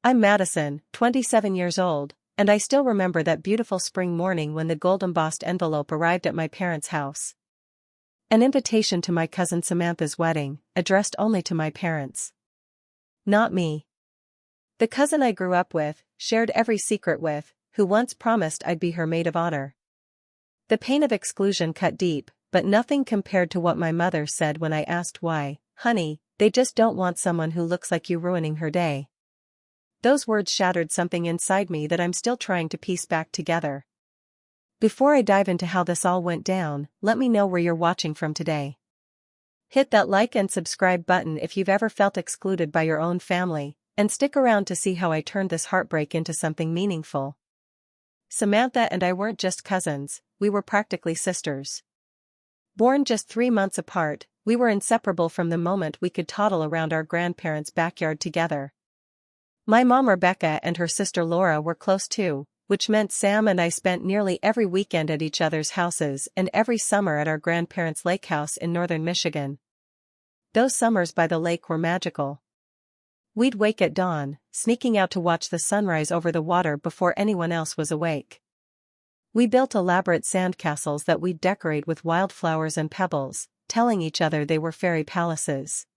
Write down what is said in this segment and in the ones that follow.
I'm Madison, 27 years old, and I still remember that beautiful spring morning when the gold-embossed envelope arrived at my parents' house. An invitation to my cousin Samantha's wedding, addressed only to my parents. Not me. The cousin I grew up with, shared every secret with, who once promised I'd be her maid of honor. The pain of exclusion cut deep, but nothing compared to what my mother said when I asked why. Honey, they just don't want someone who looks like you ruining her day. Those words shattered something inside me that I'm still trying to piece back together. Before I dive into how this all went down, let me know where you're watching from today. Hit that like and subscribe button if you've ever felt excluded by your own family, and stick around to see how I turned this heartbreak into something meaningful. Samantha and I weren't just cousins, we were practically sisters. Born just 3 months apart, we were inseparable from the moment we could toddle around our grandparents' backyard together. My mom Rebecca and her sister Laura were close too, which meant Sam and I spent nearly every weekend at each other's houses and every summer at our grandparents' lake house in northern Michigan. Those summers by the lake were magical. We'd wake at dawn, sneaking out to watch the sunrise over the water before anyone else was awake. We built elaborate sandcastles that we'd decorate with wildflowers and pebbles, telling each other they were fairy palaces.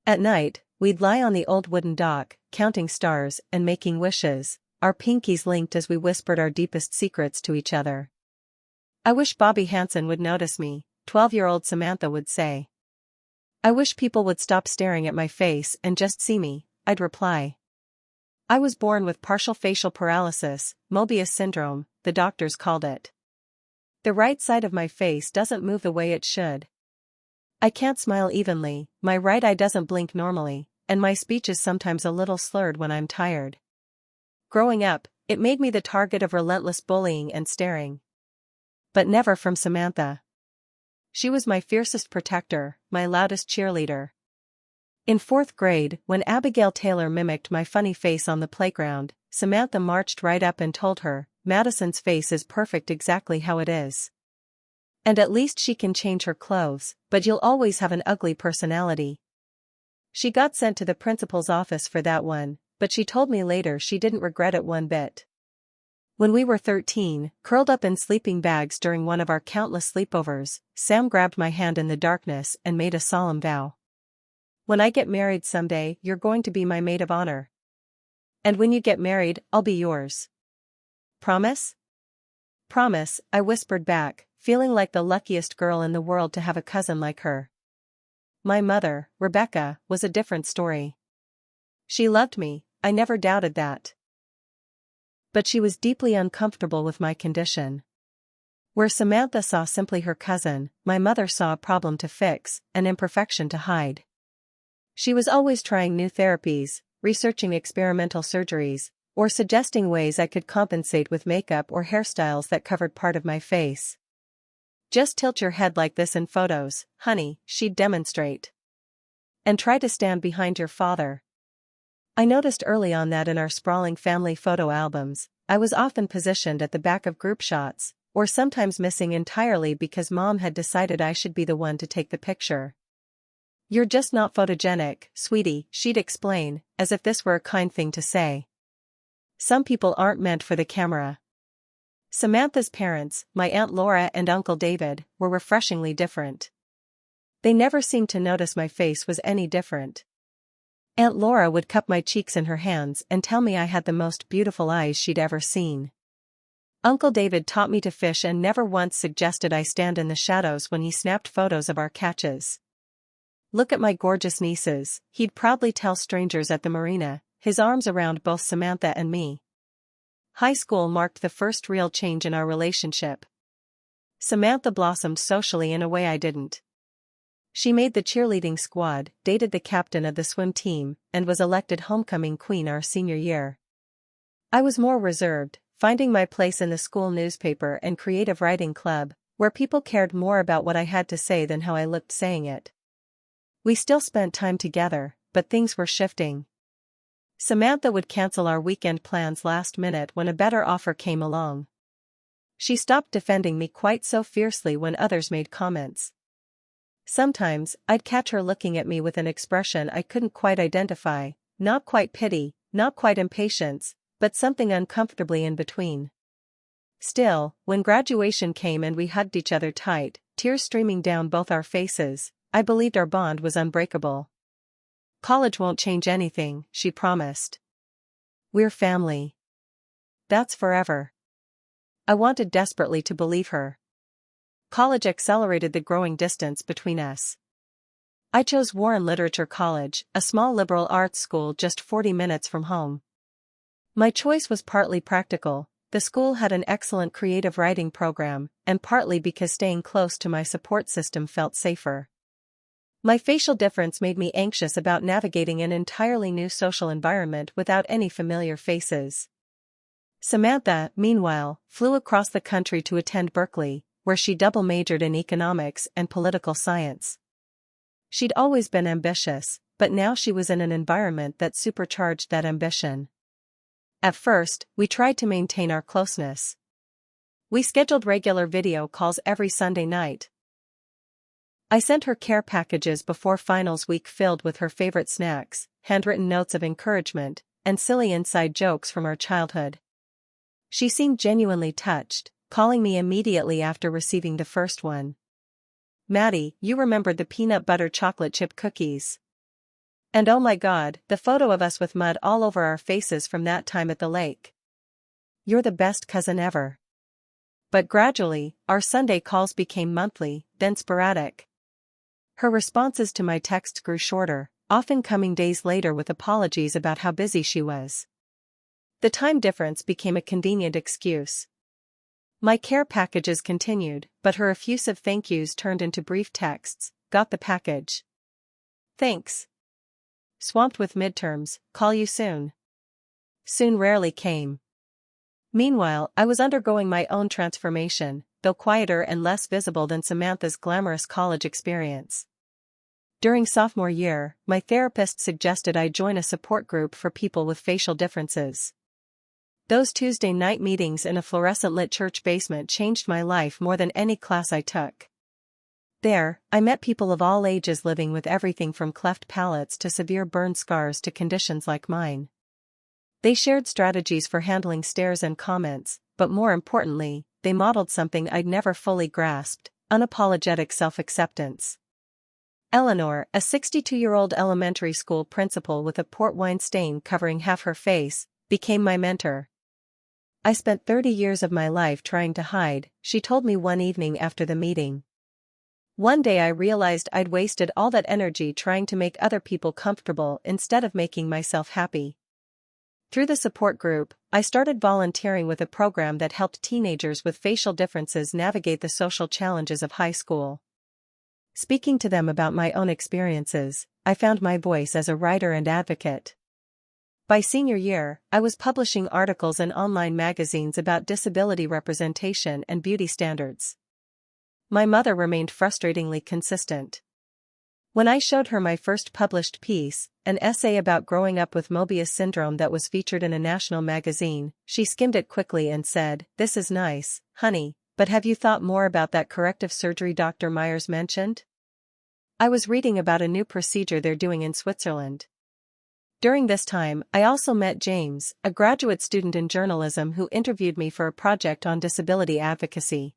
At night, we'd lie on the old wooden dock, counting stars and making wishes, our pinkies linked as we whispered our deepest secrets to each other. "I wish Bobby Hansen would notice me," 12-year-old Samantha would say. "I wish people would stop staring at my face and just see me," I'd reply. I was born with partial facial paralysis, Mobius syndrome, the doctors called it. The right side of my face doesn't move the way it should. I can't smile evenly, my right eye doesn't blink normally, and my speech is sometimes a little slurred when I'm tired. Growing up, it made me the target of relentless bullying and staring. But never from Samantha. She was my fiercest protector, my loudest cheerleader. In 4th grade, when Abigail Taylor mimicked my funny face on the playground, Samantha marched right up and told her, "Madison's face is perfect exactly how it is. And at least she can change her clothes, but you'll always have an ugly personality." She got sent to the principal's office for that one, but she told me later she didn't regret it one bit. When we were 13, curled up in sleeping bags during one of our countless sleepovers, Sam grabbed my hand in the darkness and made a solemn vow. "When I get married someday, you're going to be my maid of honor. And when you get married, I'll be yours. Promise?" "Promise," I whispered back, feeling like the luckiest girl in the world to have a cousin like her. My mother, Rebecca, was a different story. She loved me, I never doubted that. But she was deeply uncomfortable with my condition. Where Samantha saw simply her cousin, my mother saw a problem to fix, an imperfection to hide. She was always trying new therapies, researching experimental surgeries, or suggesting ways I could compensate with makeup or hairstyles that covered part of my face. "Just tilt your head like this in photos, honey," she'd demonstrate. "And try to stand behind your father." I noticed early on that in our sprawling family photo albums, I was often positioned at the back of group shots, or sometimes missing entirely because Mom had decided I should be the one to take the picture. "You're just not photogenic, sweetie," she'd explain, as if this were a kind thing to say. Some people aren't meant for the camera. Samantha's parents, my Aunt Laura and Uncle David, were refreshingly different. They never seemed to notice my face was any different. Aunt Laura would cup my cheeks in her hands and tell me I had the most beautiful eyes she'd ever seen. Uncle David taught me to fish and never once suggested I stand in the shadows when he snapped photos of our catches. "Look at my gorgeous nieces," he'd proudly tell strangers at the marina, his arms around both Samantha and me. High school marked the first real change in our relationship. Samantha blossomed socially in a way I didn't. She made the cheerleading squad, dated the captain of the swim team, and was elected homecoming queen our senior year. I was more reserved, finding my place in the school newspaper and creative writing club, where people cared more about what I had to say than how I looked saying it. We still spent time together, but things were shifting. Samantha would cancel our weekend plans last minute when a better offer came along. She stopped defending me quite so fiercely when others made comments. Sometimes, I'd catch her looking at me with an expression I couldn't quite identify, not quite pity, not quite impatience, but something uncomfortably in between. Still, when graduation came and we hugged each other tight, tears streaming down both our faces, I believed our bond was unbreakable. "College won't change anything," she promised. "We're family. That's forever." I wanted desperately to believe her. College accelerated the growing distance between us. I chose Warren Literature College, a small liberal arts school just 40 minutes from home. My choice was partly practical. The school had an excellent creative writing program, and partly because staying close to my support system felt safer. My facial difference made me anxious about navigating an entirely new social environment without any familiar faces. Samantha, meanwhile, flew across the country to attend Berkeley, where she double majored in economics and political science. She'd always been ambitious, but now she was in an environment that supercharged that ambition. At first, we tried to maintain our closeness. We scheduled regular video calls every Sunday night. I sent her care packages before finals week filled with her favorite snacks, handwritten notes of encouragement, and silly inside jokes from our childhood. She seemed genuinely touched, calling me immediately after receiving the first one. "Maddie, you remembered the peanut butter chocolate chip cookies. And oh my God, the photo of us with mud all over our faces from that time at the lake. You're the best cousin ever." But gradually, our Sunday calls became monthly, then sporadic. Her responses to my texts grew shorter, often coming days later with apologies about how busy she was. The time difference became a convenient excuse. My care packages continued, but her effusive thank yous turned into brief texts. "Got the package. Thanks. Swamped with midterms, call you soon." Soon rarely came. Meanwhile, I was undergoing my own transformation, though quieter and less visible than Samantha's glamorous college experience. During sophomore year, my therapist suggested I join a support group for people with facial differences. Those Tuesday night meetings in a fluorescent-lit church basement changed my life more than any class I took. There, I met people of all ages living with everything from cleft palates to severe burn scars to conditions like mine. They shared strategies for handling stares and comments, but more importantly, they modeled something I'd never fully grasped: unapologetic self-acceptance. Eleanor, a 62-year-old elementary school principal with a port wine stain covering half her face, became my mentor. "I spent 30 years of my life trying to hide," she told me one evening after the meeting. One day I realized I'd wasted all that energy trying to make other people comfortable instead of making myself happy. Through the support group, I started volunteering with a program that helped teenagers with facial differences navigate the social challenges of high school. Speaking to them about my own experiences, I found my voice as a writer and advocate. By senior year, I was publishing articles in online magazines about disability representation and beauty standards. My mother remained frustratingly consistent. When I showed her my first published piece, an essay about growing up with Mobius syndrome that was featured in a national magazine, she skimmed it quickly and said, "This is nice, honey, but have you thought more about that corrective surgery Dr. Myers mentioned?" I was reading about a new procedure they're doing in Switzerland. During this time, I also met James, a graduate student in journalism who interviewed me for a project on disability advocacy.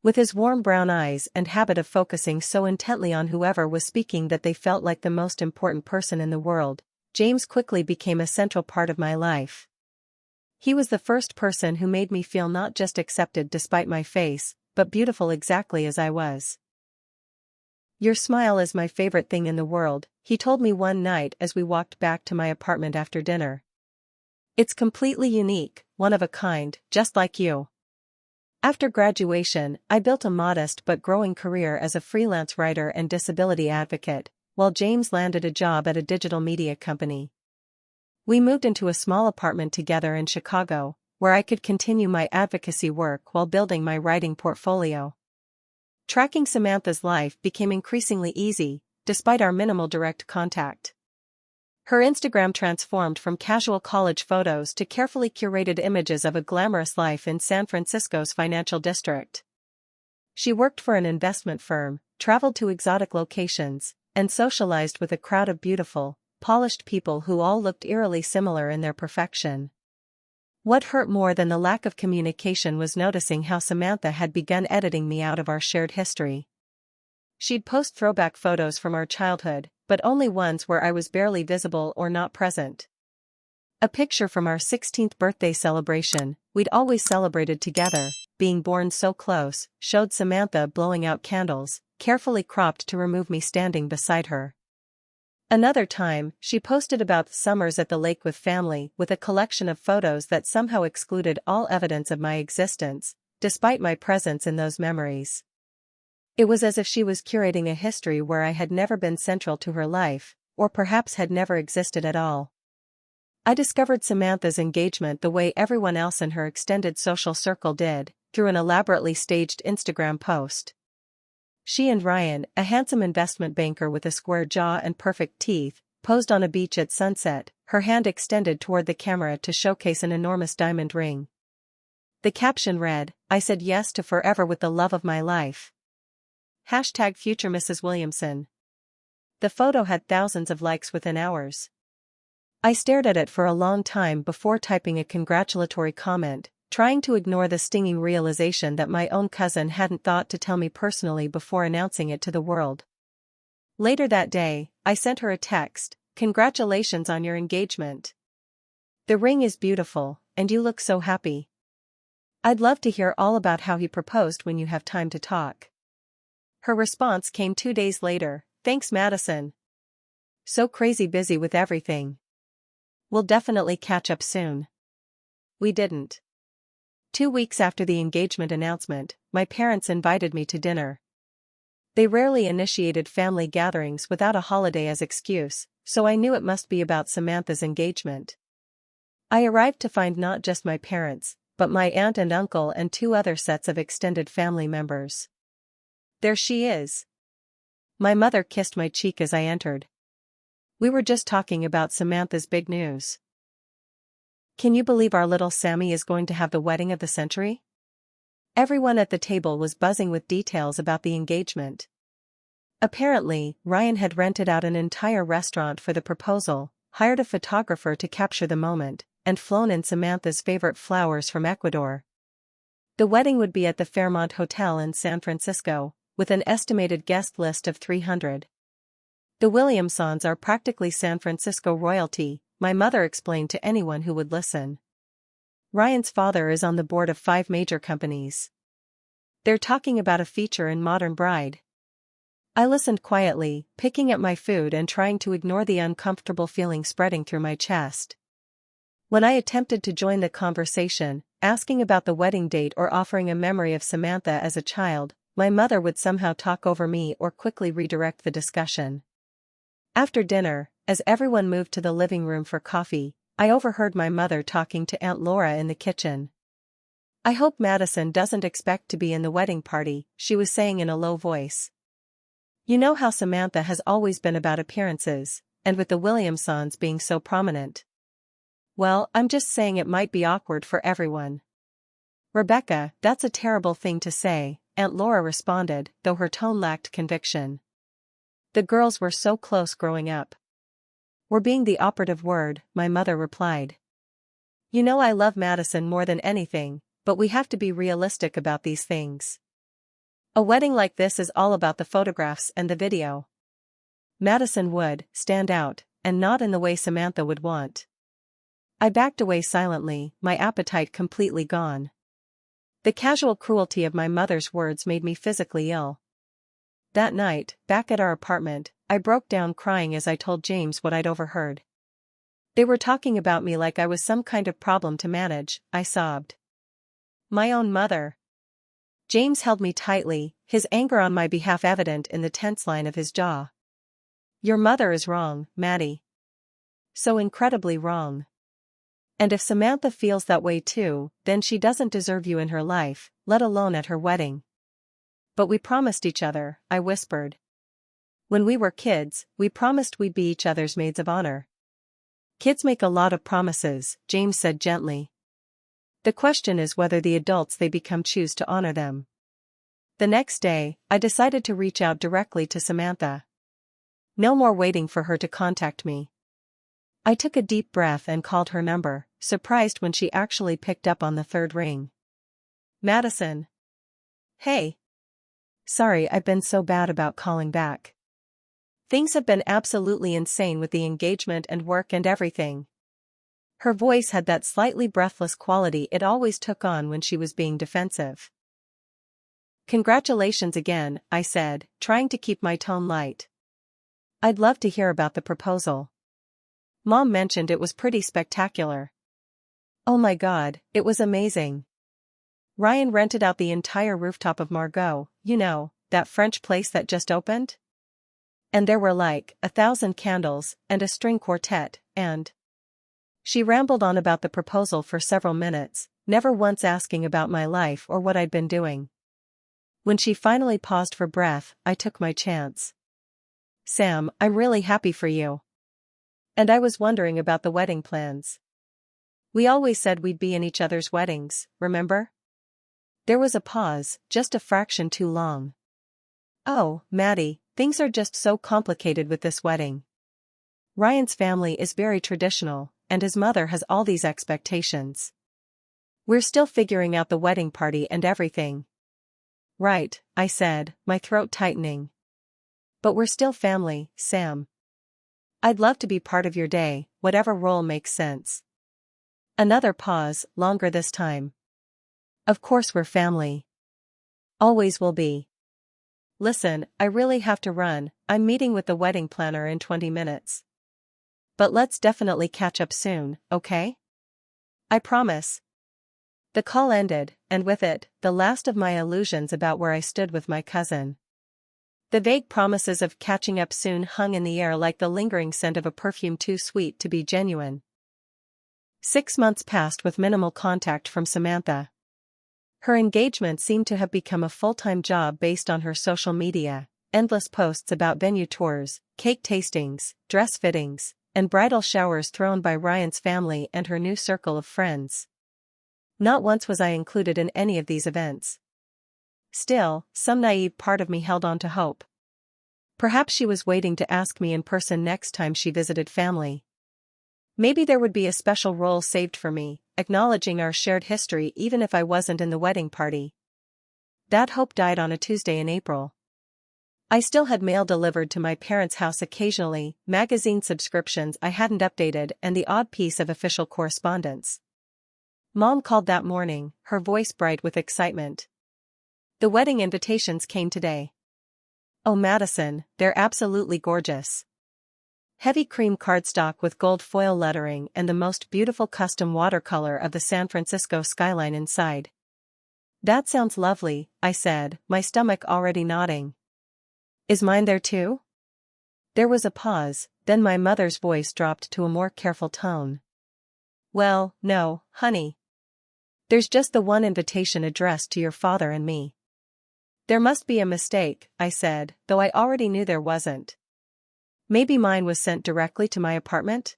With his warm brown eyes and habit of focusing so intently on whoever was speaking that they felt like the most important person in the world, James quickly became a central part of my life. He was the first person who made me feel not just accepted despite my face, but beautiful exactly as I was. "Your smile is my favorite thing in the world," he told me one night as we walked back to my apartment after dinner. "It's completely unique, one of a kind, just like you." After graduation, I built a modest but growing career as a freelance writer and disability advocate, while James landed a job at a digital media company. We moved into a small apartment together in Chicago, where I could continue my advocacy work while building my writing portfolio. Tracking Samantha's life became increasingly easy, despite our minimal direct contact. Her Instagram transformed from casual college photos to carefully curated images of a glamorous life in San Francisco's financial district. She worked for an investment firm, traveled to exotic locations, and socialized with a crowd of beautiful, polished people who all looked eerily similar in their perfection. What hurt more than the lack of communication was noticing how Samantha had begun editing me out of our shared history. She'd post throwback photos from our childhood, but only ones where I was barely visible or not present. A picture from our 16th birthday celebration, we'd always celebrated together, being born so close, showed Samantha blowing out candles, carefully cropped to remove me standing beside her. Another time, she posted about summers at the lake with family with a collection of photos that somehow excluded all evidence of my existence, despite my presence in those memories. It was as if she was curating a history where I had never been central to her life, or perhaps had never existed at all. I discovered Samantha's engagement the way everyone else in her extended social circle did, through an elaborately staged Instagram post. She and Ryan, a handsome investment banker with a square jaw and perfect teeth, posed on a beach at sunset, her hand extended toward the camera to showcase an enormous diamond ring. The caption read, "I said yes to forever with the love of my life. #future Mrs. Williamson." The photo had thousands of likes within hours. I stared at it for a long time before typing a congratulatory comment, trying to ignore the stinging realization that my own cousin hadn't thought to tell me personally before announcing it to the world. Later that day, I sent her a text, "Congratulations on your engagement. The ring is beautiful, and you look so happy. I'd love to hear all about how he proposed when you have time to talk." Her response came 2 days later, "Thanks, Madison. So crazy busy with everything. We'll definitely catch up soon." We didn't. 2 weeks after the engagement announcement, my parents invited me to dinner. They rarely initiated family gatherings without a holiday as excuse, so I knew it must be about Samantha's engagement. I arrived to find not just my parents, but my aunt and uncle and 2 other sets of extended family members. "There she is." My mother kissed my cheek as I entered. "We were just talking about Samantha's big news. Can you believe our little Sammy is going to have the wedding of the century?" Everyone at the table was buzzing with details about the engagement. Apparently, Ryan had rented out an entire restaurant for the proposal, hired a photographer to capture the moment, and flown in Samantha's favorite flowers from Ecuador. The wedding would be at the Fairmont Hotel in San Francisco, with an estimated guest list of 300. "The Williamsons are practically San Francisco royalty," my mother explained to anyone who would listen. "Ryan's father is on the board of 5 major companies. They're talking about a feature in Modern Bride." I listened quietly, picking at my food and trying to ignore the uncomfortable feeling spreading through my chest. When I attempted to join the conversation, asking about the wedding date or offering a memory of Samantha as a child, my mother would somehow talk over me or quickly redirect the discussion. After dinner, as everyone moved to the living room for coffee, I overheard my mother talking to Aunt Laura in the kitchen. "I hope Madison doesn't expect to be in the wedding party," she was saying in a low voice. "You know how Samantha has always been about appearances, and with the Williamsons being so prominent." "Well, I'm just saying it might be awkward for everyone." "Rebecca, that's a terrible thing to say," Aunt Laura responded, though her tone lacked conviction. "The girls were so close growing up." "We're being the operative word," my mother replied. "You know I love Madison more than anything, but we have to be realistic about these things. A wedding like this is all about the photographs and the video. Madison would stand out, and not in the way Samantha would want." I backed away silently, my appetite completely gone. The casual cruelty of my mother's words made me physically ill. That night, back at our apartment, I broke down crying as I told James what I'd overheard. "They were talking about me like I was some kind of problem to manage," I sobbed. "My own mother." James held me tightly, his anger on my behalf evident in the tense line of his jaw. "Your mother is wrong, Maddie. So incredibly wrong. And if Samantha feels that way too, then she doesn't deserve you in her life, let alone at her wedding." "But we promised each other," I whispered. "When we were kids, we promised we'd be each other's maids of honor." "Kids make a lot of promises," James said gently. "The question is whether the adults they become choose to honor them." The next day, I decided to reach out directly to Samantha. No more waiting for her to contact me. I took a deep breath and called her number, surprised when she actually picked up on the third ring. Madison. Hey. Sorry, I've been so bad about calling back. Things have been absolutely insane with the engagement and work and everything. Her voice had that slightly breathless quality it always took on when she was being defensive. Congratulations again, I said, trying to keep my tone light. I'd love to hear about the proposal. Mom mentioned it was pretty spectacular. Oh my God, it was amazing. Ryan rented out the entire rooftop of Margot, you know, that French place that just opened? And there were like 1,000 candles, and a string quartet, and... She rambled on about the proposal for several minutes, never once asking about my life or what I'd been doing. When she finally paused for breath, I took my chance. Sam, I'm really happy for you. And I was wondering about the wedding plans. We always said we'd be in each other's weddings, remember? There was a pause, just a fraction too long. Oh, Maddie, things are just so complicated with this wedding. Ryan's family is very traditional, and his mother has all these expectations. We're still figuring out the wedding party and everything. Right, I said, my throat tightening. But we're still family, Sam. I'd love to be part of your day, whatever role makes sense. Another pause, longer this time. Of course we're family. Always will be. Listen, I really have to run, I'm meeting with the wedding planner in 20 minutes. But let's definitely catch up soon, okay? I promise. The call ended, and with it, the last of my illusions about where I stood with my cousin. The vague promises of catching up soon hung in the air like the lingering scent of a perfume too sweet to be genuine. 6 months passed with minimal contact from Samantha. Her engagement seemed to have become a full-time job based on her social media, endless posts about venue tours, cake tastings, dress fittings, and bridal showers thrown by Ryan's family and her new circle of friends. Not once was I included in any of these events. Still, some naive part of me held on to hope. Perhaps she was waiting to ask me in person next time she visited family. Maybe there would be a special role saved for me, acknowledging our shared history even if I wasn't in the wedding party. That hope died on a Tuesday in April. I still had mail delivered to my parents' house occasionally, magazine subscriptions I hadn't updated, and the odd piece of official correspondence. Mom called that morning, her voice bright with excitement. The wedding invitations came today. Oh Madison, they're absolutely gorgeous. Heavy cream cardstock with gold foil lettering and the most beautiful custom watercolor of the San Francisco skyline inside. That sounds lovely, I said, my stomach already nodding. Is mine there too? There was a pause, then my mother's voice dropped to a more careful tone. Well, no, honey. There's just the one invitation addressed to your father and me. There must be a mistake, I said, though I already knew there wasn't. Maybe mine was sent directly to my apartment?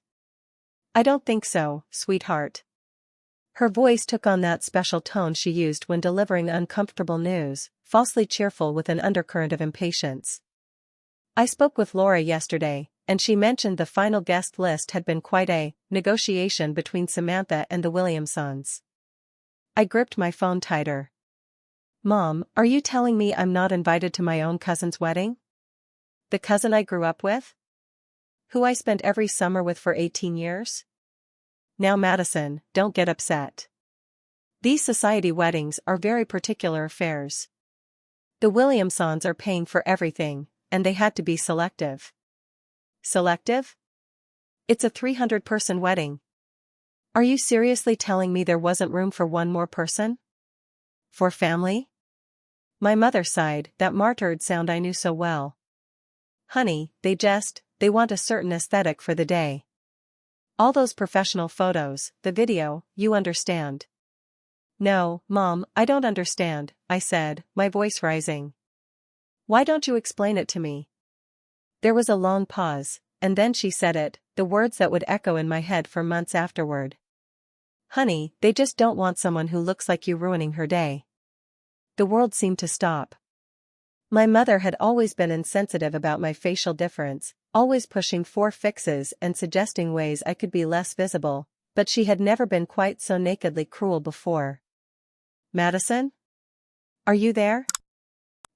I don't think so, sweetheart. Her voice took on that special tone she used when delivering uncomfortable news, falsely cheerful with an undercurrent of impatience. I spoke with Laura yesterday, and she mentioned the final guest list had been quite a negotiation between Samantha and the Williamsons. I gripped my phone tighter. Mom, are you telling me I'm not invited to my own cousin's wedding? The cousin I grew up with? Who I spent every summer with for 18 years? Now Madison, don't get upset. These society weddings are very particular affairs. The Williamsons are paying for everything, and they had to be selective. Selective? It's a 300-person wedding. Are you seriously telling me there wasn't room for one more person? For family? My mother sighed, that martyred sound I knew so well. Honey, they want a certain aesthetic for the day. All those professional photos, the video, you understand. No, Mom, I don't understand, I said, my voice rising. Why don't you explain it to me? There was a long pause, and then she said it, the words that would echo in my head for months afterward. Honey, they just don't want someone who looks like you ruining her day. The world seemed to stop. My mother had always been insensitive about my facial difference, always pushing for fixes and suggesting ways I could be less visible, but she had never been quite so nakedly cruel before. "Madison? Are you there?"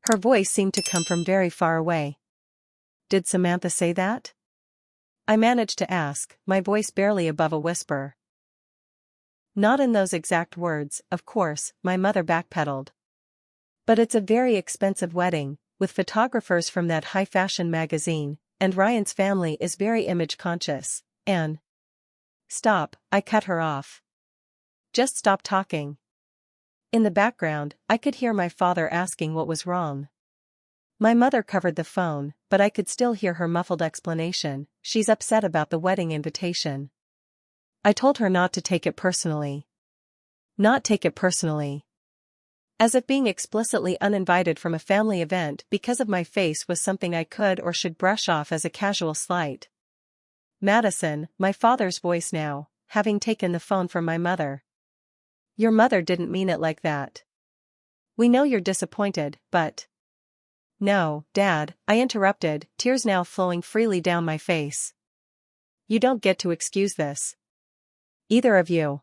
Her voice seemed to come from very far away. "Did Samantha say that?" I managed to ask, my voice barely above a whisper. "Not in those exact words, of course," my mother backpedaled. "But it's a very expensive wedding, with photographers from that high-fashion magazine, and Ryan's family is very image-conscious, and—" "Stop," I cut her off. "Just stop talking." In the background, I could hear my father asking what was wrong. My mother covered the phone, but I could still hear her muffled explanation. "She's upset about the wedding invitation." I told her not to take it personally. Not take it personally. As if being explicitly uninvited from a family event because of my face was something I could or should brush off as a casual slight. "Madison," my father's voice now, having taken the phone from my mother. "Your mother didn't mean it like that. We know you're disappointed, but—" "No, Dad," I interrupted, tears now flowing freely down my face. "You don't get to excuse this. Either of you.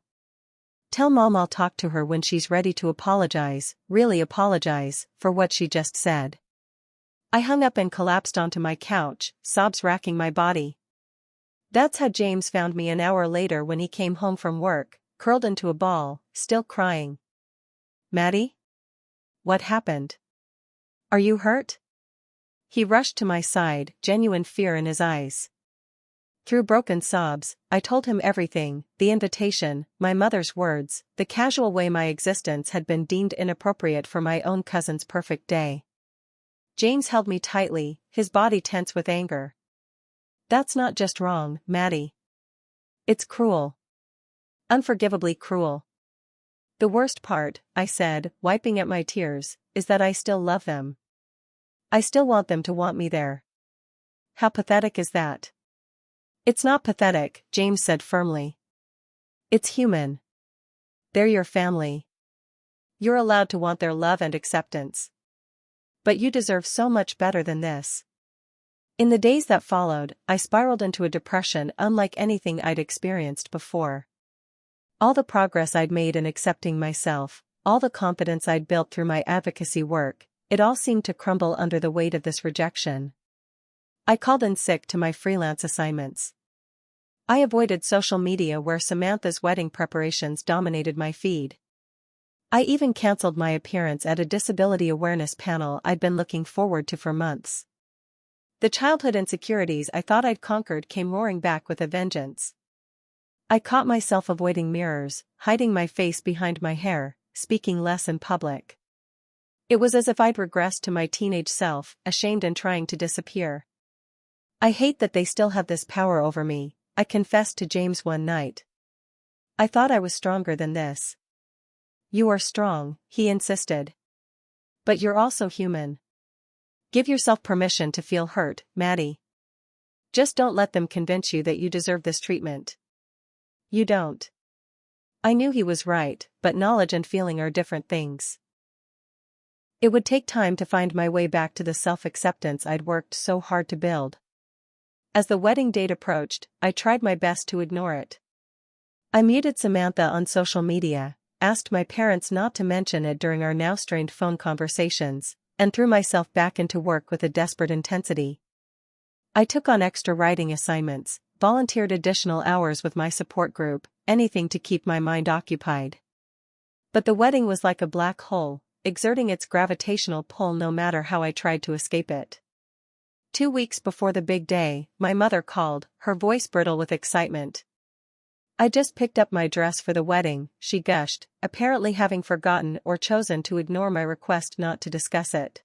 Tell Mom I'll talk to her when she's ready to apologize, really apologize, for what she just said." I hung up and collapsed onto my couch, sobs racking my body. That's how James found me an hour later when he came home from work, curled into a ball, still crying. "Maddie? What happened? Are you hurt?" He rushed to my side, genuine fear in his eyes. Through broken sobs, I told him everything: the invitation, my mother's words, the casual way my existence had been deemed inappropriate for my own cousin's perfect day. James held me tightly, his body tense with anger. "That's not just wrong, Maddie. It's cruel. Unforgivably cruel. The worst part," I said, wiping at my tears, "is that I still love them. I still want them to want me there." "How pathetic is that?" "It's not pathetic," James said firmly. "It's human. They're your family. You're allowed to want their love and acceptance. But you deserve so much better than this." In the days that followed, I spiraled into a depression unlike anything I'd experienced before. All the progress I'd made in accepting myself, all the confidence I'd built through my advocacy work, it all seemed to crumble under the weight of this rejection. I called in sick to my freelance assignments. I avoided social media where Samantha's wedding preparations dominated my feed. I even canceled my appearance at a disability awareness panel I'd been looking forward to for months. The childhood insecurities I thought I'd conquered came roaring back with a vengeance. I caught myself avoiding mirrors, hiding my face behind my hair, speaking less in public. It was as if I'd regressed to my teenage self, ashamed and trying to disappear. "I hate that they still have this power over me," I confessed to James one night. "I thought I was stronger than this." "You are strong," he insisted. "But you're also human. Give yourself permission to feel hurt, Maddie. Just don't let them convince you that you deserve this treatment. You don't." I knew he was right, but knowledge and feeling are different things. It would take time to find my way back to the self-acceptance I'd worked so hard to build. As the wedding date approached, I tried my best to ignore it. I muted Samantha on social media, asked my parents not to mention it during our now strained phone conversations, and threw myself back into work with a desperate intensity. I took on extra writing assignments, volunteered additional hours with my support group, anything to keep my mind occupied. But the wedding was like a black hole, exerting its gravitational pull no matter how I tried to escape it. 2 weeks before the big day, my mother called, her voice brittle with excitement. "I just picked up my dress for the wedding," she gushed, apparently having forgotten or chosen to ignore my request not to discuss it.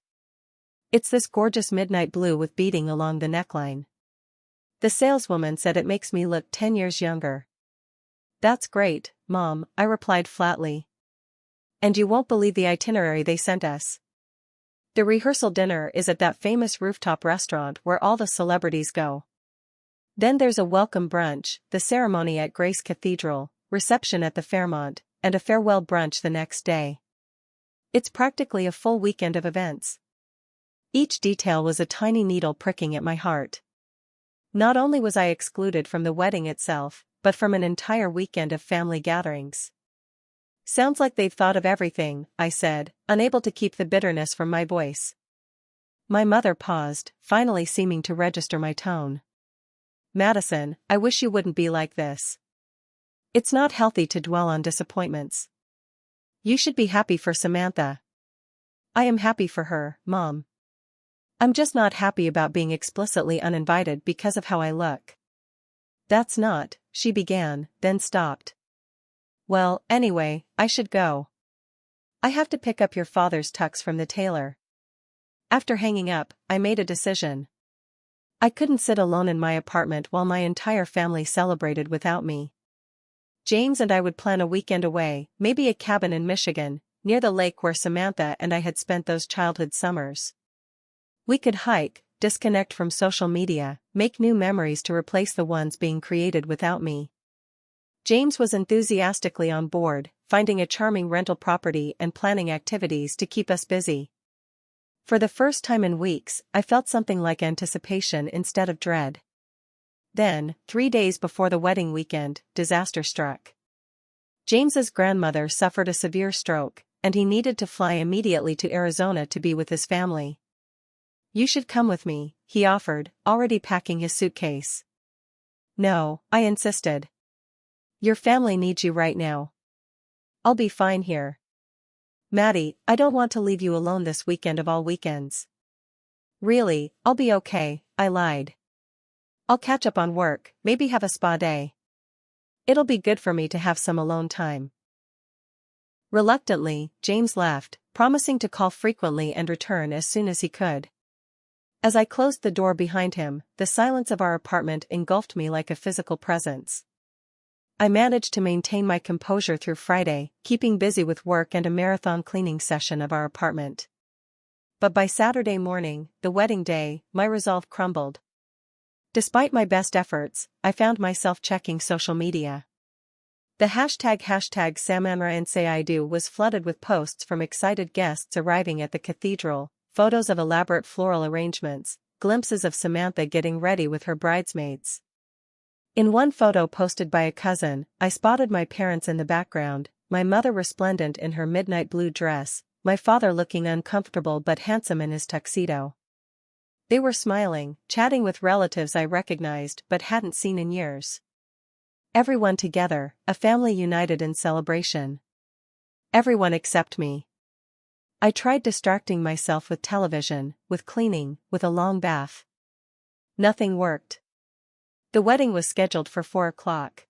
"It's this gorgeous midnight blue with beading along the neckline. The saleswoman said it makes me look 10 years younger." "That's great, Mom," I replied flatly. "And you won't believe the itinerary they sent us. The rehearsal dinner is at that famous rooftop restaurant where all the celebrities go. Then there's a welcome brunch, the ceremony at Grace Cathedral, reception at the Fairmont, and a farewell brunch the next day. It's practically a full weekend of events." Each detail was a tiny needle pricking at my heart. Not only was I excluded from the wedding itself, but from an entire weekend of family gatherings. Sounds like they've thought of everything, I said, unable to keep the bitterness from my voice. My mother paused, finally seeming to register my tone. Madison, I wish you wouldn't be like this. It's not healthy to dwell on disappointments. You should be happy for Samantha. I am happy for her, Mom. I'm just not happy about being explicitly uninvited because of how I look. That's not, she began, then stopped. Well, anyway, I should go. I have to pick up your father's tux from the tailor. After hanging up, I made a decision. I couldn't sit alone in my apartment while my entire family celebrated without me. James and I would plan a weekend away, maybe a cabin in Michigan, near the lake where Samantha and I had spent those childhood summers. We could hike, disconnect from social media, make new memories to replace the ones being created without me. James was enthusiastically on board, finding a charming rental property and planning activities to keep us busy. For the first time in weeks, I felt something like anticipation instead of dread. Then, 3 days before the wedding weekend, disaster struck. James's grandmother suffered a severe stroke, and he needed to fly immediately to Arizona to be with his family. You should come with me, he offered, already packing his suitcase. No, I insisted. Your family needs you right now. I'll be fine here. Maddie, I don't want to leave you alone this weekend of all weekends. Really, I'll be okay, I lied. I'll catch up on work, maybe have a spa day. It'll be good for me to have some alone time. Reluctantly, James left, promising to call frequently and return as soon as he could. As I closed the door behind him, the silence of our apartment engulfed me like a physical presence. I managed to maintain my composure through Friday, keeping busy with work and a marathon cleaning session of our apartment. But by Saturday morning, the wedding day, my resolve crumbled. Despite my best efforts, I found myself checking social media. The hashtag Samantha and I was flooded with posts from excited guests arriving at the cathedral, photos of elaborate floral arrangements, glimpses of Samantha getting ready with her bridesmaids. In one photo posted by a cousin, I spotted my parents in the background, my mother resplendent in her midnight blue dress, my father looking uncomfortable but handsome in his tuxedo. They were smiling, chatting with relatives I recognized but hadn't seen in years. Everyone together, a family united in celebration. Everyone except me. I tried distracting myself with television, with cleaning, with a long bath. Nothing worked. The wedding was scheduled for 4 o'clock.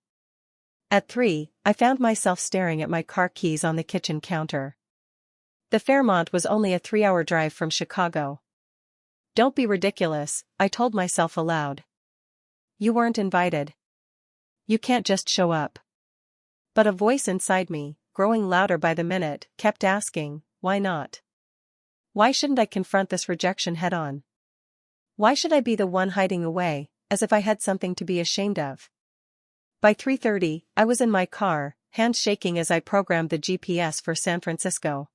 At 3, I found myself staring at my car keys on the kitchen counter. The Fairmont was only a 3-hour drive from Chicago. Don't be ridiculous, I told myself aloud. You weren't invited. You can't just show up. But a voice inside me, growing louder by the minute, kept asking, why not? Why shouldn't I confront this rejection head-on? Why should I be the one hiding away, as if I had something to be ashamed of? By 3:30, I was in my car, hands shaking as I programmed the GPS for San Francisco.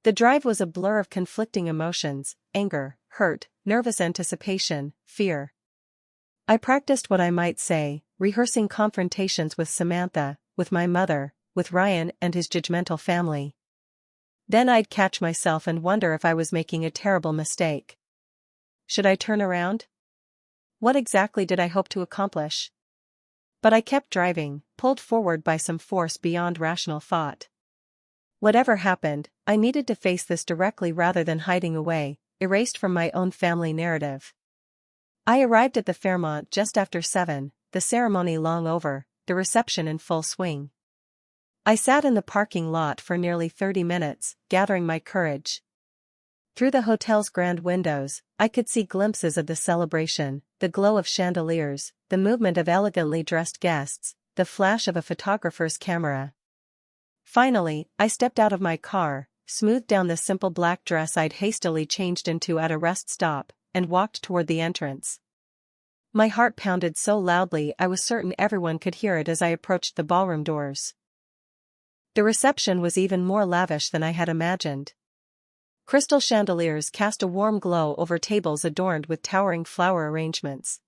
The drive was a blur of conflicting emotions, anger, hurt, nervous anticipation, fear. I practiced what I might say, rehearsing confrontations with Samantha, with my mother, with Ryan and his judgmental family. Then I'd catch myself and wonder if I was making a terrible mistake. Should I turn around? What exactly did I hope to accomplish? But I kept driving, pulled forward by some force beyond rational thought. Whatever happened, I needed to face this directly rather than hiding away, erased from my own family narrative. I arrived at the Fairmont just after 7, the ceremony long over, the reception in full swing. I sat in the parking lot for nearly 30 minutes, gathering my courage. Through the hotel's grand windows, I could see glimpses of the celebration, the glow of chandeliers, the movement of elegantly dressed guests, the flash of a photographer's camera. Finally, I stepped out of my car, smoothed down the simple black dress I'd hastily changed into at a rest stop, and walked toward the entrance. My heart pounded so loudly I was certain everyone could hear it as I approached the ballroom doors. The reception was even more lavish than I had imagined. Crystal chandeliers cast a warm glow over tables adorned with towering flower arrangements.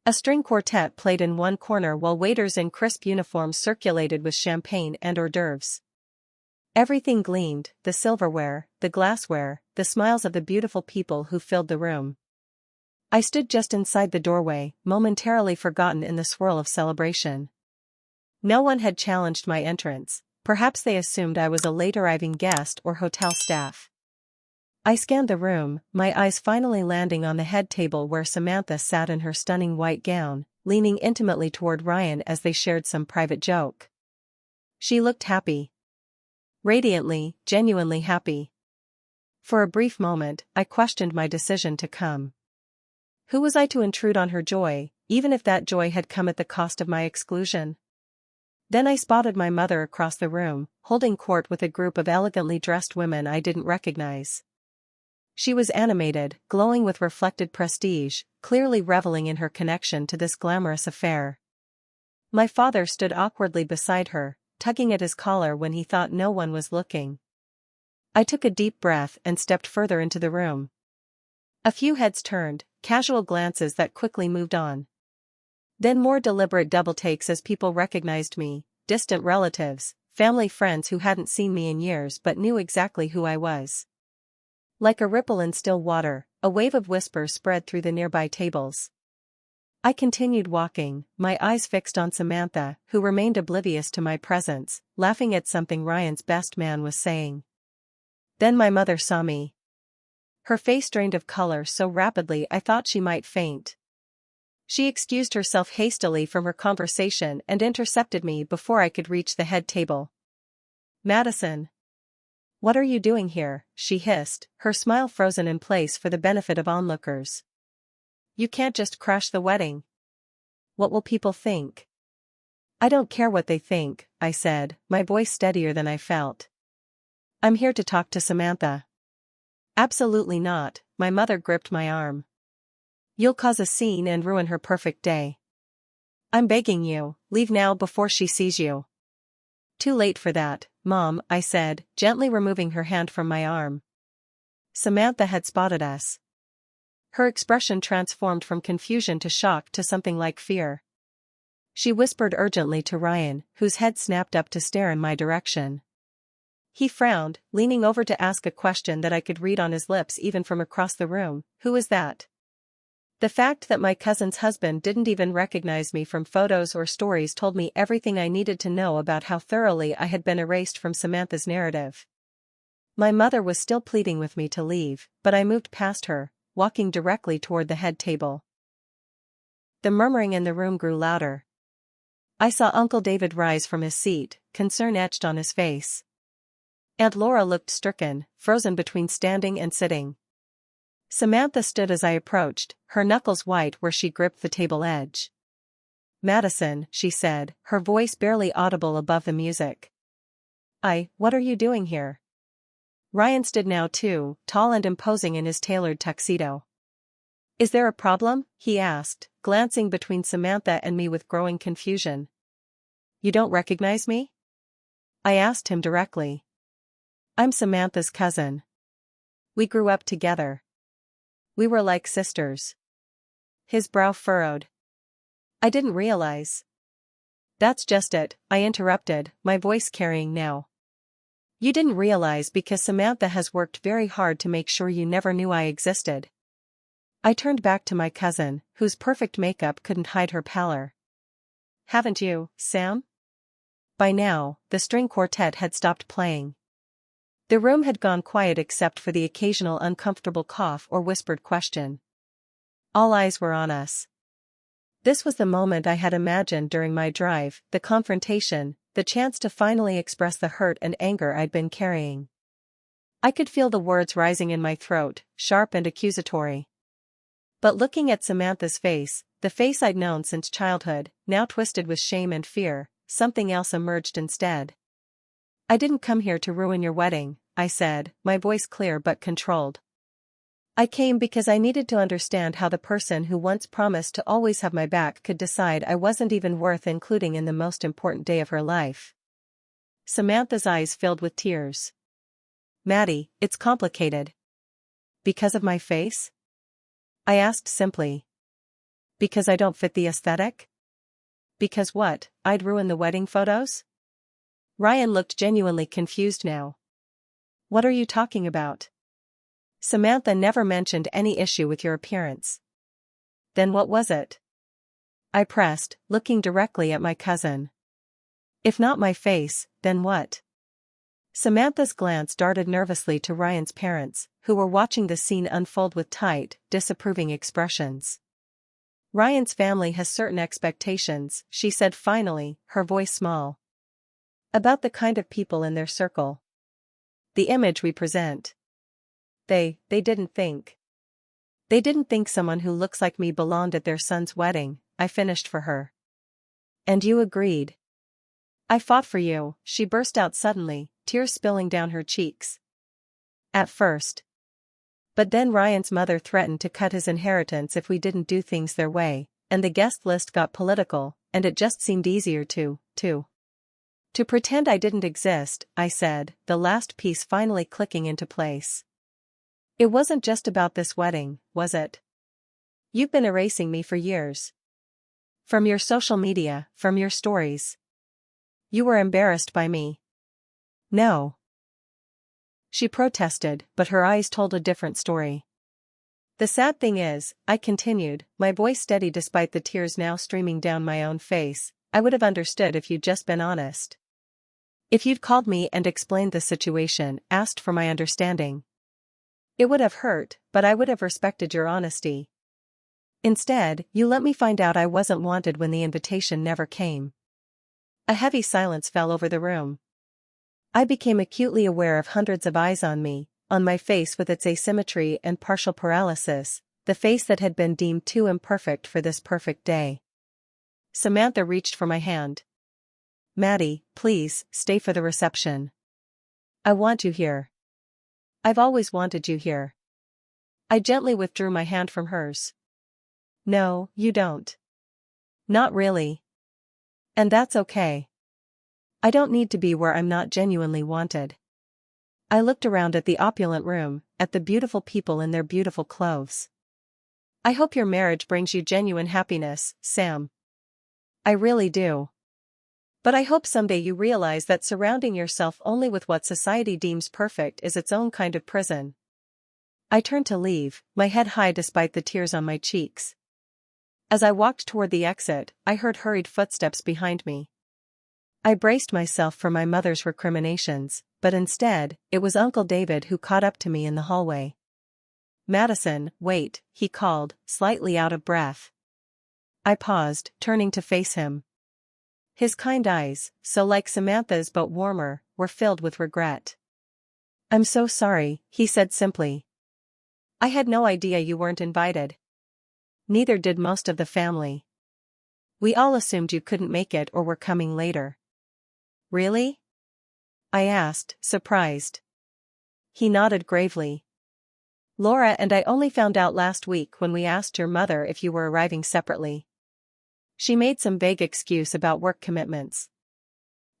A string quartet played in one corner while waiters in crisp uniforms circulated with champagne and hors d'oeuvres. Everything gleamed, the silverware, the glassware, the smiles of the beautiful people who filled the room. I stood just inside the doorway, momentarily forgotten in the swirl of celebration. No one had challenged my entrance. Perhaps they assumed I was a late-arriving guest or hotel staff. I scanned the room, my eyes finally landing on the head table where Samantha sat in her stunning white gown, leaning intimately toward Ryan as they shared some private joke. She looked happy. Radiantly, genuinely happy. For a brief moment, I questioned my decision to come. Who was I to intrude on her joy, even if that joy had come at the cost of my exclusion? Then I spotted my mother across the room, holding court with a group of elegantly dressed women I didn't recognize. She was animated, glowing with reflected prestige, clearly reveling in her connection to this glamorous affair. My father stood awkwardly beside her, tugging at his collar when he thought no one was looking. I took a deep breath and stepped further into the room. A few heads turned, casual glances that quickly moved on. Then more deliberate double takes as people recognized me, distant relatives, family friends who hadn't seen me in years but knew exactly who I was. Like a ripple in still water, a wave of whispers spread through the nearby tables. I continued walking, my eyes fixed on Samantha, who remained oblivious to my presence, laughing at something Ryan's best man was saying. Then my mother saw me. Her face drained of color so rapidly I thought she might faint. She excused herself hastily from her conversation and intercepted me before I could reach the head table. "Madison. What are you doing here?" she hissed, her smile frozen in place for the benefit of onlookers. "You can't just crash the wedding. What will people think?" "I don't care what they think," I said, my voice steadier than I felt. "I'm here to talk to Samantha." "Absolutely not," my mother gripped my arm. "You'll cause a scene and ruin her perfect day. I'm begging you, leave now before she sees you." "Too late for that, Mom," I said, gently removing her hand from my arm. Samantha had spotted us. Her expression transformed from confusion to shock to something like fear. She whispered urgently to Ryan, whose head snapped up to stare in my direction. He frowned, leaning over to ask a question that I could read on his lips even from across the room. "Who is that?" The fact that my cousin's husband didn't even recognize me from photos or stories told me everything I needed to know about how thoroughly I had been erased from Samantha's narrative. My mother was still pleading with me to leave, but I moved past her, walking directly toward the head table. The murmuring in the room grew louder. I saw Uncle David rise from his seat, concern etched on his face. Aunt Laura looked stricken, frozen between standing and sitting. Samantha stood as I approached, her knuckles white where she gripped the table edge. "Madison," she said, her voice barely audible above the music. What are you doing here?" Ryan stood now too, tall and imposing in his tailored tuxedo. "Is there a problem?" he asked, glancing between Samantha and me with growing confusion. "You don't recognize me?" I asked him directly. "I'm Samantha's cousin. We grew up together. We were like sisters." His brow furrowed. "I didn't realize." "That's just it," I interrupted, my voice carrying now. "You didn't realize because Samantha has worked very hard to make sure you never knew I existed." I turned back to my cousin, whose perfect makeup couldn't hide her pallor. "Haven't you, Sam?" By now, the string quartet had stopped playing. The room had gone quiet except for the occasional uncomfortable cough or whispered question. All eyes were on us. This was the moment I had imagined during my drive, the confrontation, the chance to finally express the hurt and anger I'd been carrying. I could feel the words rising in my throat, sharp and accusatory. But looking at Samantha's face, the face I'd known since childhood, now twisted with shame and fear, something else emerged instead. "I didn't come here to ruin your wedding," I said, my voice clear but controlled. "I came because I needed to understand how the person who once promised to always have my back could decide I wasn't even worth including in the most important day of her life." Samantha's eyes filled with tears. "Maddie, it's complicated." "Because of my face?" I asked simply. Because I don't fit the aesthetic? Because what, I'd ruin the wedding photos? Ryan looked genuinely confused now. What are you talking about? Samantha never mentioned any issue with your appearance. Then what was it? I pressed, looking directly at my cousin. If not my face, then what? Samantha's glance darted nervously to Ryan's parents, who were watching the scene unfold with tight, disapproving expressions. Ryan's family has certain expectations, she said finally, her voice small. About the kind of people in their circle. The image we present. They didn't think. They didn't think someone who looks like me belonged at their son's wedding, I finished for her. And you agreed. I fought for you, she burst out suddenly, tears spilling down her cheeks. At first. But then Ryan's mother threatened to cut his inheritance if we didn't do things their way, and the guest list got political, and it just seemed easier to pretend I didn't exist, I said, the last piece finally clicking into place. It wasn't just about this wedding, was it? You've been erasing me for years. From your social media, from your stories. You were embarrassed by me. No. She protested, but her eyes told a different story. The sad thing is, I continued, my voice steady despite the tears now streaming down my own face, I would have understood if you'd just been honest. If you'd called me and explained the situation, asked for my understanding. It would have hurt, but I would have respected your honesty. Instead, you let me find out I wasn't wanted when the invitation never came. A heavy silence fell over the room. I became acutely aware of hundreds of eyes on me, on my face with its asymmetry and partial paralysis, the face that had been deemed too imperfect for this perfect day. Samantha reached for my hand. Maddie, please, stay for the reception. I want you here. I've always wanted you here. I gently withdrew my hand from hers. No, you don't. Not really. And that's okay. I don't need to be where I'm not genuinely wanted. I looked around at the opulent room, at the beautiful people in their beautiful clothes. I hope your marriage brings you genuine happiness, Sam. I really do. But I hope someday you realize that surrounding yourself only with what society deems perfect is its own kind of prison. I turned to leave, my head high despite the tears on my cheeks. As I walked toward the exit, I heard hurried footsteps behind me. I braced myself for my mother's recriminations, but instead, it was Uncle David who caught up to me in the hallway. Madison, wait, he called, slightly out of breath. I paused, turning to face him. His kind eyes, so like Samantha's but warmer, were filled with regret. I'm so sorry, he said simply. I had no idea you weren't invited. Neither did most of the family. We all assumed you couldn't make it or were coming later. Really? I asked, surprised. He nodded gravely. Laura and I only found out last week when we asked your mother if you were arriving separately. She made some vague excuse about work commitments.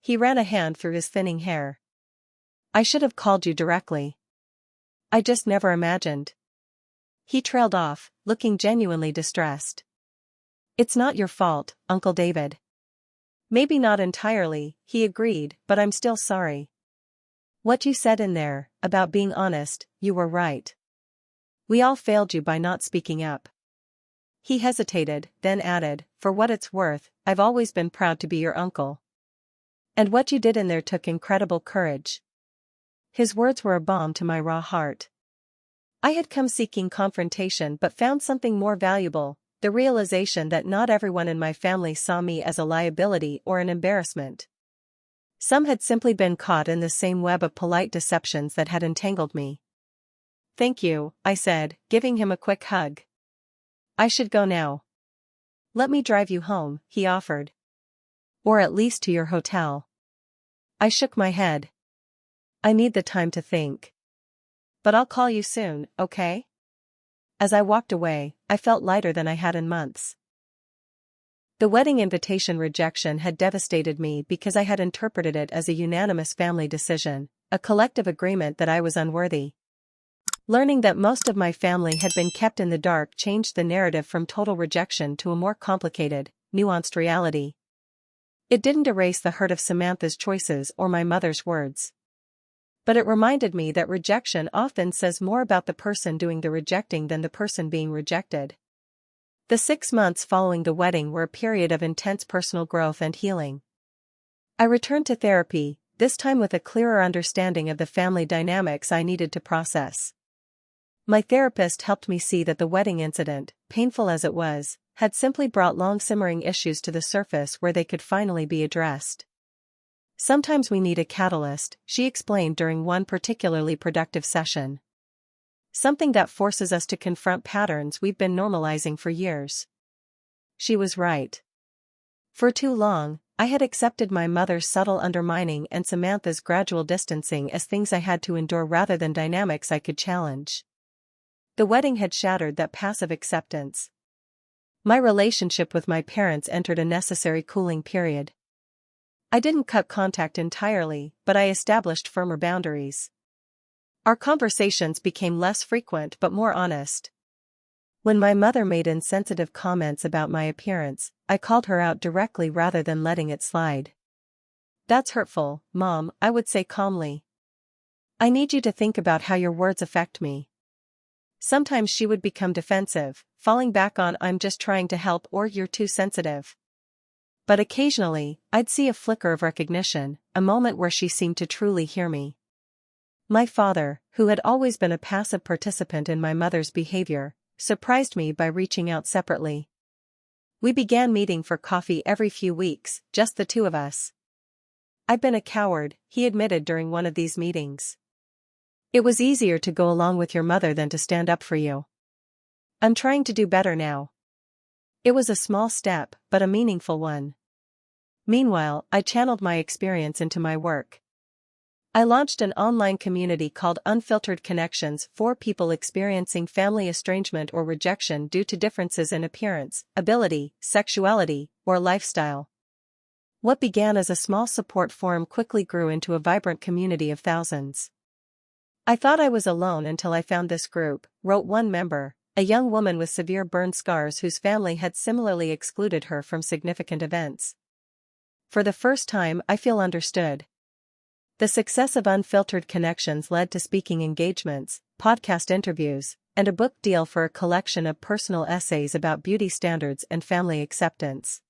He ran a hand through his thinning hair. I should have called you directly. I just never imagined. He trailed off, looking genuinely distressed. It's not your fault, Uncle David. Maybe not entirely, he agreed, but I'm still sorry. What you said in there, about being honest, you were right. We all failed you by not speaking up. He hesitated, then added, for what it's worth, I've always been proud to be your uncle. And what you did in there took incredible courage. His words were a balm to my raw heart. I had come seeking confrontation but found something more valuable, the realization that not everyone in my family saw me as a liability or an embarrassment. Some had simply been caught in the same web of polite deceptions that had entangled me. Thank you, I said, giving him a quick hug. I should go now. Let me drive you home, he offered. Or at least to your hotel. I shook my head. I need the time to think. But I'll call you soon, okay? As I walked away, I felt lighter than I had in months. The wedding invitation rejection had devastated me because I had interpreted it as a unanimous family decision, a collective agreement that I was unworthy. Learning that most of my family had been kept in the dark changed the narrative from total rejection to a more complicated, nuanced reality. It didn't erase the hurt of Samantha's choices or my mother's words. But it reminded me that rejection often says more about the person doing the rejecting than the person being rejected. The 6 months following the wedding were a period of intense personal growth and healing. I returned to therapy, this time with a clearer understanding of the family dynamics I needed to process. My therapist helped me see that the wedding incident, painful as it was, had simply brought long-simmering issues to the surface where they could finally be addressed. Sometimes we need a catalyst, she explained during one particularly productive session. Something that forces us to confront patterns we've been normalizing for years. She was right. For too long, I had accepted my mother's subtle undermining and Samantha's gradual distancing as things I had to endure rather than dynamics I could challenge. The wedding had shattered that passive acceptance. My relationship with my parents entered a necessary cooling period. I didn't cut contact entirely, but I established firmer boundaries. Our conversations became less frequent but more honest. When my mother made insensitive comments about my appearance, I called her out directly rather than letting it slide. "That's hurtful, Mom," I would say calmly. "I need you to think about how your words affect me." Sometimes she would become defensive, falling back on "I'm just trying to help" or "you're too sensitive." But occasionally, I'd see a flicker of recognition, a moment where she seemed to truly hear me. My father, who had always been a passive participant in my mother's behavior, surprised me by reaching out separately. We began meeting for coffee every few weeks, just the two of us. "I've been a coward," he admitted during one of these meetings. "It was easier to go along with your mother than to stand up for you. I'm trying to do better now." It was a small step, but a meaningful one. Meanwhile, I channeled my experience into my work. I launched an online community called Unfiltered Connections for people experiencing family estrangement or rejection due to differences in appearance, ability, sexuality, or lifestyle. What began as a small support forum quickly grew into a vibrant community of thousands. "I thought I was alone until I found this group," wrote one member, a young woman with severe burn scars whose family had similarly excluded her from significant events. "For the first time, I feel understood." The success of Unfiltered Connections led to speaking engagements, podcast interviews, and a book deal for a collection of personal essays about beauty standards and family acceptance.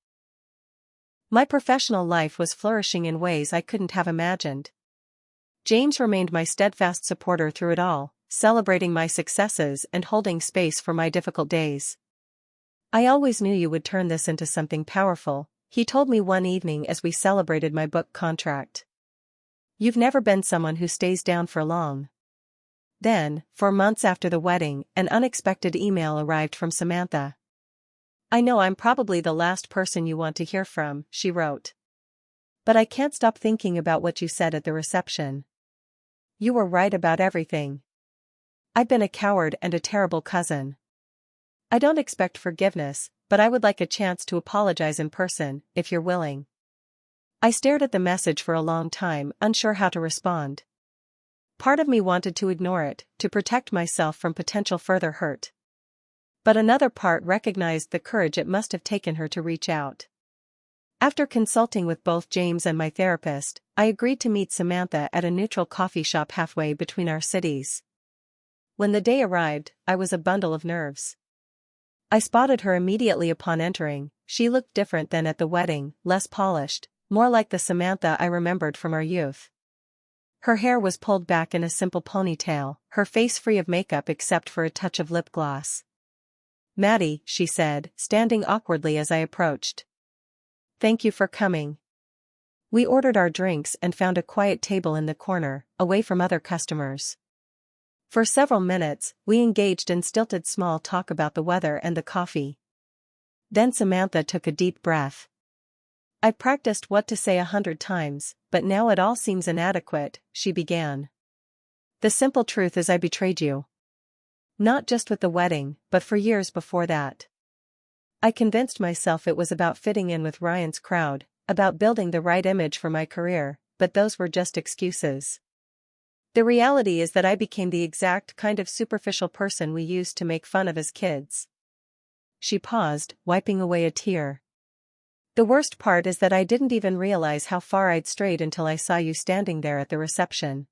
My professional life was flourishing in ways I couldn't have imagined. James remained my steadfast supporter through it all, celebrating my successes and holding space for my difficult days. "I always knew you would turn this into something powerful," he told me one evening as we celebrated my book contract. "You've never been someone who stays down for long." Then, 4 months after the wedding, an unexpected email arrived from Samantha. "I know I'm probably the last person you want to hear from," she wrote. "But I can't stop thinking about what you said at the reception. You were right about everything. I've been a coward and a terrible cousin. I don't expect forgiveness, but I would like a chance to apologize in person, if you're willing." I stared at the message for a long time, unsure how to respond. Part of me wanted to ignore it, to protect myself from potential further hurt. But another part recognized the courage it must have taken her to reach out. After consulting with both James and my therapist, I agreed to meet Samantha at a neutral coffee shop halfway between our cities. When the day arrived, I was a bundle of nerves. I spotted her immediately upon entering. She looked different than at the wedding, less polished, more like the Samantha I remembered from our youth. Her hair was pulled back in a simple ponytail, her face free of makeup except for a touch of lip gloss. "Maddie," she said, standing awkwardly as I approached. "Thank you for coming." We ordered our drinks and found a quiet table in the corner, away from other customers. For several minutes, we engaged in stilted small talk about the weather and the coffee. Then Samantha took a deep breath. "I've practiced what to say 100 times, but now it all seems inadequate," she began. "The simple truth is I betrayed you. Not just with the wedding, but for years before that. I convinced myself it was about fitting in with Ryan's crowd, about building the right image for my career, but those were just excuses. The reality is that I became the exact kind of superficial person we used to make fun of as kids. She paused, wiping away a tear. The worst part is that I didn't even realize how far I'd strayed until I saw you standing there at the reception.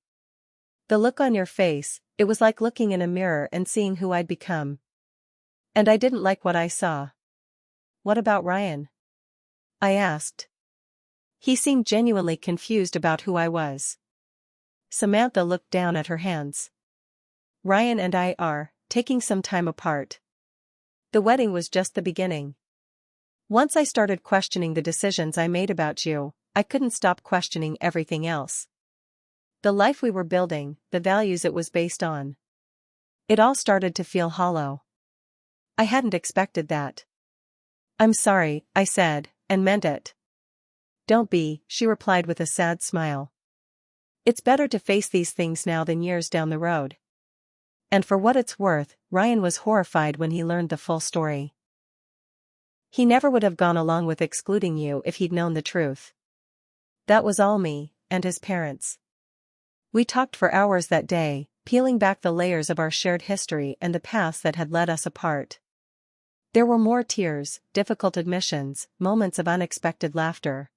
The look on your face, it was like looking in a mirror and seeing who I'd become. And I didn't like what I saw. What about Ryan? I asked. He seemed genuinely confused about who I was. Samantha looked down at her hands. Ryan and I are taking some time apart. The wedding was just the beginning. Once I started questioning the decisions I made about you, I couldn't stop questioning everything else. The life we were building, the values it was based on. It all started to feel hollow. I hadn't expected that. I'm sorry, I said, and meant it. Don't be, she replied with a sad smile. It's better to face these things now than years down the road. And for what it's worth, Ryan was horrified when he learned the full story. He never would have gone along with excluding you if he'd known the truth. That was all me, and his parents. We talked for hours that day, peeling back the layers of our shared history and the paths that had led us apart. There were more tears, difficult admissions, moments of unexpected laughter.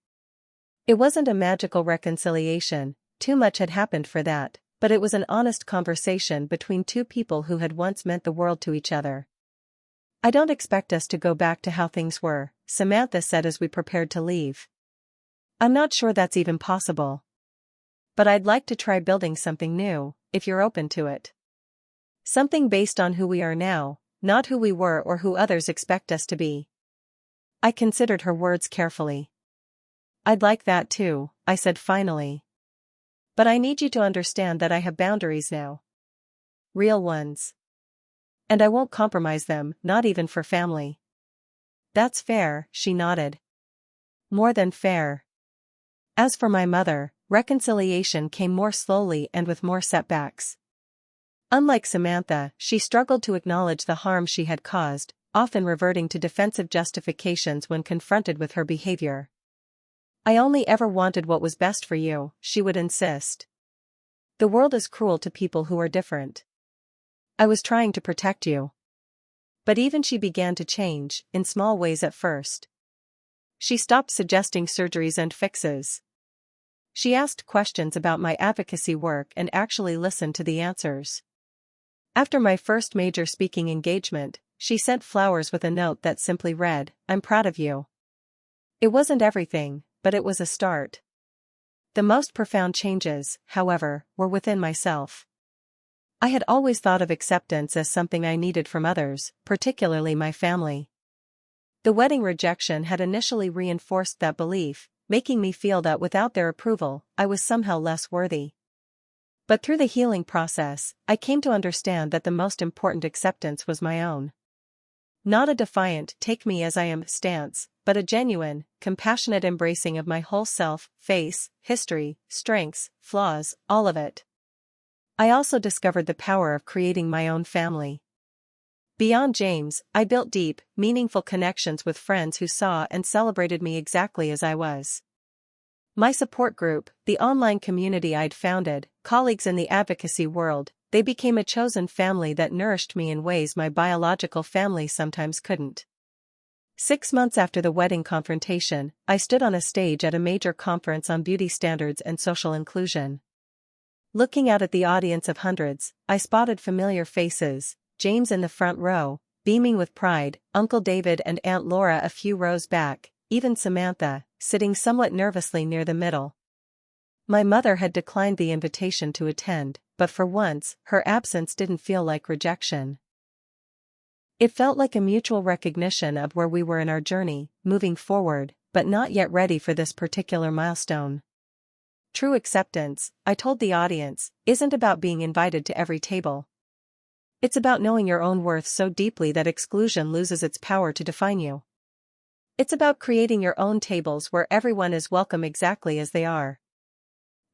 It wasn't a magical reconciliation, too much had happened for that, but it was an honest conversation between two people who had once meant the world to each other. I don't expect us to go back to how things were, Samantha said as we prepared to leave. I'm not sure that's even possible. But I'd like to try building something new, if you're open to it. Something based on who we are now, not who we were or who others expect us to be. I considered her words carefully. I'd like that too, I said finally. But I need you to understand that I have boundaries now. Real ones. And I won't compromise them, not even for family. That's fair, she nodded. More than fair. As for my mother, reconciliation came more slowly and with more setbacks. Unlike Samantha, she struggled to acknowledge the harm she had caused, often reverting to defensive justifications when confronted with her behavior. I only ever wanted what was best for you, she would insist. The world is cruel to people who are different. I was trying to protect you. But even she began to change, in small ways at first. She stopped suggesting surgeries and fixes. She asked questions about my advocacy work and actually listened to the answers. After my first major speaking engagement, she sent flowers with a note that simply read, "I'm proud of you." It wasn't everything, but it was a start. The most profound changes, however, were within myself. I had always thought of acceptance as something I needed from others, particularly my family. The wedding rejection had initially reinforced that belief, making me feel that without their approval, I was somehow less worthy. But through the healing process, I came to understand that the most important acceptance was my own. Not a defiant, take me as I am stance, but a genuine, compassionate embracing of my whole self, face, history, strengths, flaws, all of it. I also discovered the power of creating my own family. Beyond James, I built deep, meaningful connections with friends who saw and celebrated me exactly as I was. My support group, the online community I'd founded, colleagues in the advocacy world, they became a chosen family that nourished me in ways my biological family sometimes couldn't. 6 months after the wedding confrontation, I stood on a stage at a major conference on beauty standards and social inclusion. Looking out at the audience of hundreds, I spotted familiar faces, James in the front row, beaming with pride, Uncle David and Aunt Laura a few rows back, even Samantha, sitting somewhat nervously near the middle. My mother had declined the invitation to attend, but for once, her absence didn't feel like rejection. It felt like a mutual recognition of where we were in our journey, moving forward, but not yet ready for this particular milestone. True acceptance, I told the audience, isn't about being invited to every table. It's about knowing your own worth so deeply that exclusion loses its power to define you. It's about creating your own tables where everyone is welcome exactly as they are.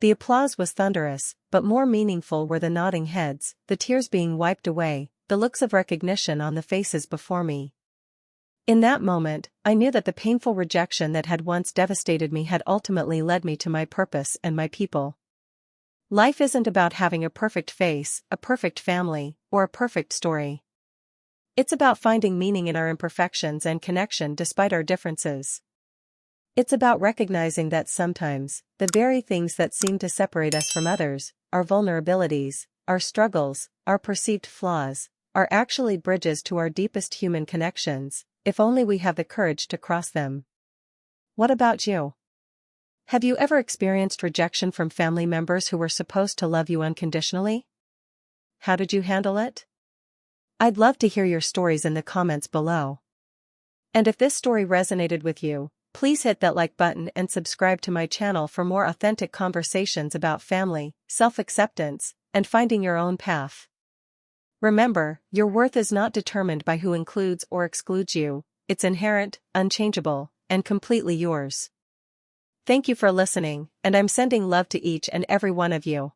The applause was thunderous, but more meaningful were the nodding heads, the tears being wiped away, the looks of recognition on the faces before me. In that moment, I knew that the painful rejection that had once devastated me had ultimately led me to my purpose and my people. Life isn't about having a perfect face, a perfect family, or a perfect story. It's about finding meaning in our imperfections and connection despite our differences. It's about recognizing that sometimes, the very things that seem to separate us from others, our vulnerabilities, our struggles, our perceived flaws, are actually bridges to our deepest human connections, if only we have the courage to cross them. What about you? Have you ever experienced rejection from family members who were supposed to love you unconditionally? How did you handle it? I'd love to hear your stories in the comments below. And if this story resonated with you, please hit that like button and subscribe to my channel for more authentic conversations about family, self-acceptance, and finding your own path. Remember, your worth is not determined by who includes or excludes you, it's inherent, unchangeable, and completely yours. Thank you for listening, and I'm sending love to each and every one of you.